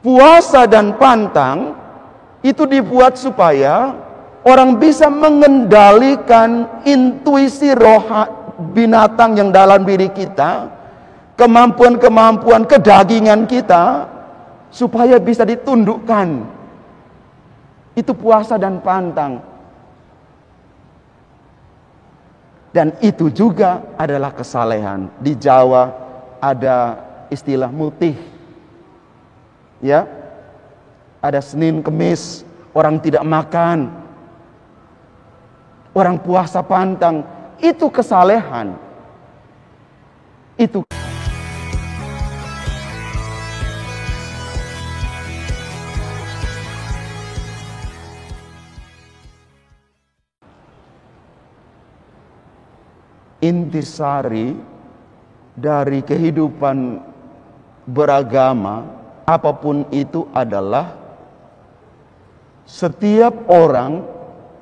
Puasa dan pantang itu dibuat supaya orang bisa mengendalikan intuisi binatang yang dalam diri kita, kemampuan-kemampuan kedagingan kita, supaya bisa ditundukkan. Itu puasa dan pantang. Dan itu juga adalah kesalehan. Di Jawa ada istilah mutih. Ya. Ada Senin Kemis, orang tidak makan. Orang puasa pantang, itu kesalehan. Itu intisari dari kehidupan beragama apapun itu adalah setiap orang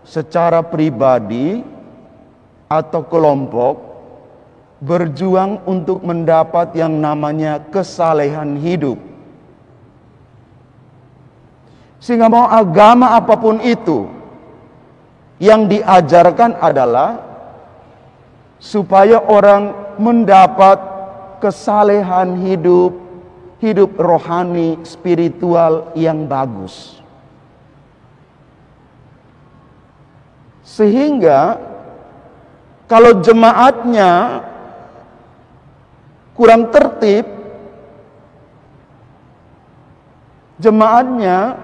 secara pribadi atau kelompok berjuang untuk mendapat yang namanya kesalehan hidup. Sehingga mau agama apapun itu, yang diajarkan adalah supaya orang mendapat kesalehan hidup, hidup rohani, spiritual yang bagus. Sehingga kalau jemaatnya kurang tertib, jemaatnya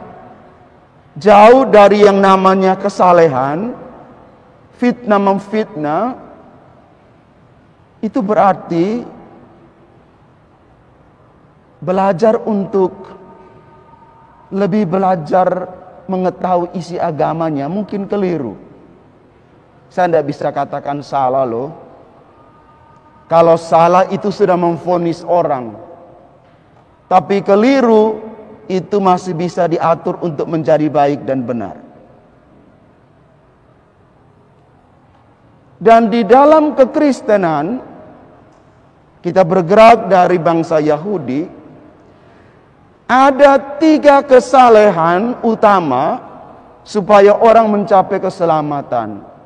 jauh dari yang namanya kesalehan, fitnah memfitnah, itu berarti belajar untuk lebih belajar mengetahui isi agamanya mungkin keliru. Saya tidak bisa katakan salah loh. Kalau salah itu sudah memvonis orang. Tapi keliru itu masih bisa diatur untuk menjadi baik dan benar. Dan di dalam kekristenan, kita bergerak dari bangsa Yahudi, ada 3 kesalehan utama supaya orang mencapai keselamatan.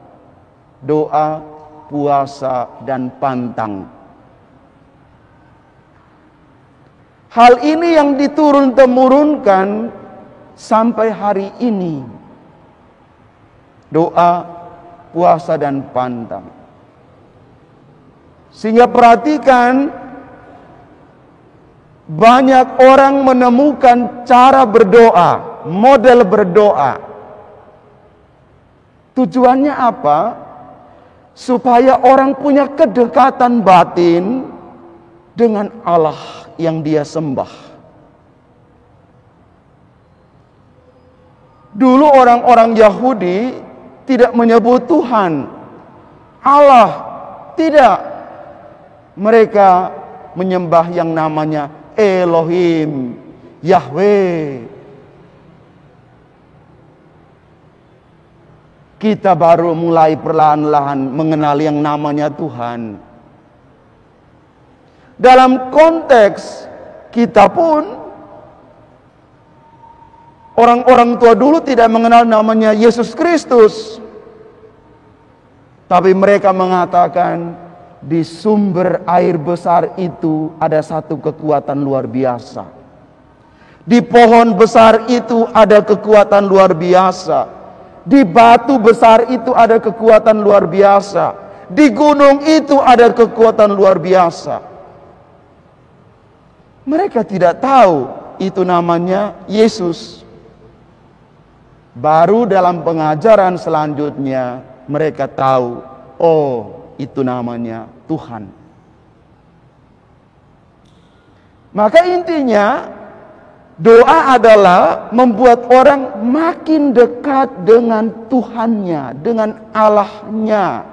Doa, puasa, dan pantang. Hal ini yang diturun-temurunkan sampai hari ini. Doa, puasa, dan pantang. Sehingga perhatikan, banyak orang menemukan cara berdoa, model berdoa. Tujuannya apa? Supaya orang punya kedekatan batin dengan Allah yang dia sembah. Dulu orang-orang Yahudi tidak menyebut Tuhan, Allah, tidak. Mereka menyembah yang namanya Elohim, Yahweh. Kita baru mulai perlahan-lahan mengenal yang namanya Tuhan. Dalam konteks kita pun, orang-orang tua dulu tidak mengenal namanya Yesus Kristus. Tapi mereka mengatakan, di sumber air besar itu ada satu kekuatan luar biasa. Di pohon besar itu ada kekuatan luar biasa. Di batu besar itu ada kekuatan luar biasa. Di gunung itu ada kekuatan luar biasa. Mereka tidak tahu itu namanya Yesus. Baru dalam pengajaran selanjutnya mereka tahu, oh, itu namanya Tuhan. Maka intinya, doa adalah membuat orang makin dekat dengan Tuhannya, dengan Allahnya.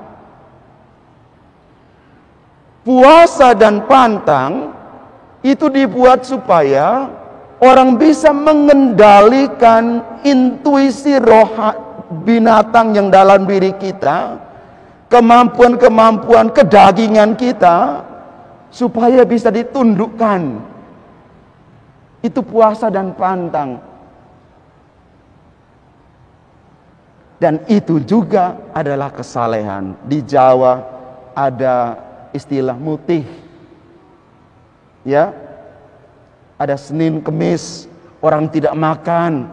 Puasa dan pantang itu dibuat supaya orang bisa mengendalikan intuisi binatang yang dalam diri kita, kemampuan-kemampuan kedagingan kita, supaya bisa ditundukkan. Itu puasa dan pantang. Dan itu juga adalah kesalehan. Di Jawa ada istilah mutih. Ya. Ada Senin, Kemis, orang tidak makan.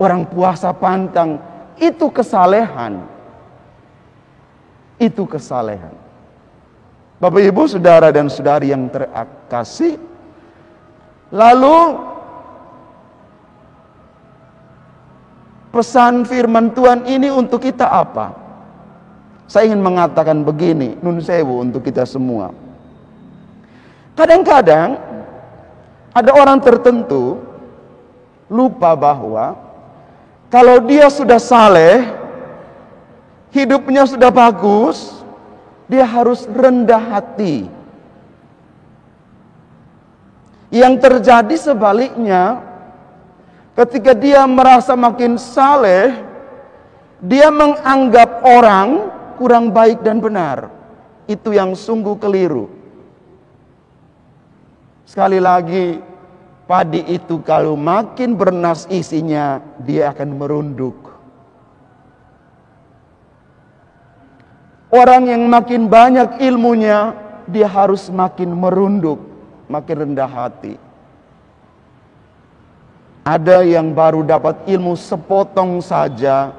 Orang puasa pantang. Itu kesalehan. Itu kesalehan. Bapak Ibu, saudara dan saudari yang terkasih, lalu pesan firman Tuhan ini untuk kita apa? Saya ingin mengatakan begini, nun sewu untuk kita semua. Kadang-kadang ada orang tertentu lupa bahwa kalau dia sudah saleh, hidupnya sudah bagus, dia harus rendah hati. Yang terjadi sebaliknya, ketika dia merasa makin saleh, dia menganggap orang kurang baik dan benar. Itu yang sungguh keliru. Sekali lagi, padi itu kalau makin bernas isinya, dia akan merunduk. Orang yang makin banyak ilmunya, dia harus makin merunduk, makin rendah hati. Ada yang baru dapat ilmu sepotong saja,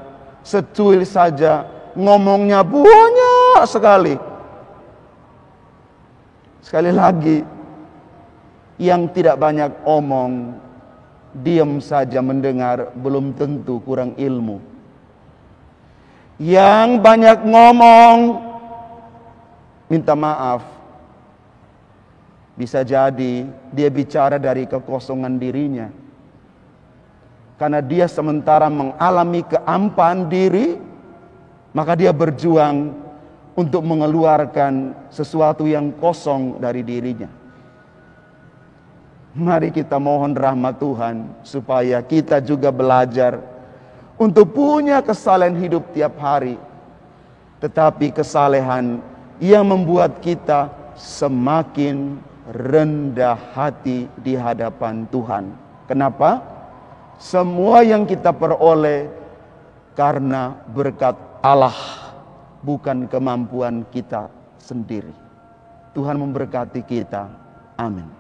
secuil saja, ngomongnya banyak sekali. Sekali lagi, yang tidak banyak omong, diam saja mendengar, belum tentu kurang ilmu. Yang banyak ngomong, minta maaf, bisa jadi dia bicara dari kekosongan dirinya. Karena dia sementara mengalami keampaan diri, maka dia berjuang untuk mengeluarkan sesuatu yang kosong dari dirinya. Mari kita mohon rahmat Tuhan supaya kita juga belajar untuk punya kesalehan hidup tiap hari. Tetapi kesalehan yang membuat kita semakin rendah hati di hadapan Tuhan. Kenapa? Semua yang kita peroleh karena berkat Allah, bukan kemampuan kita sendiri. Tuhan memberkati kita. Amin.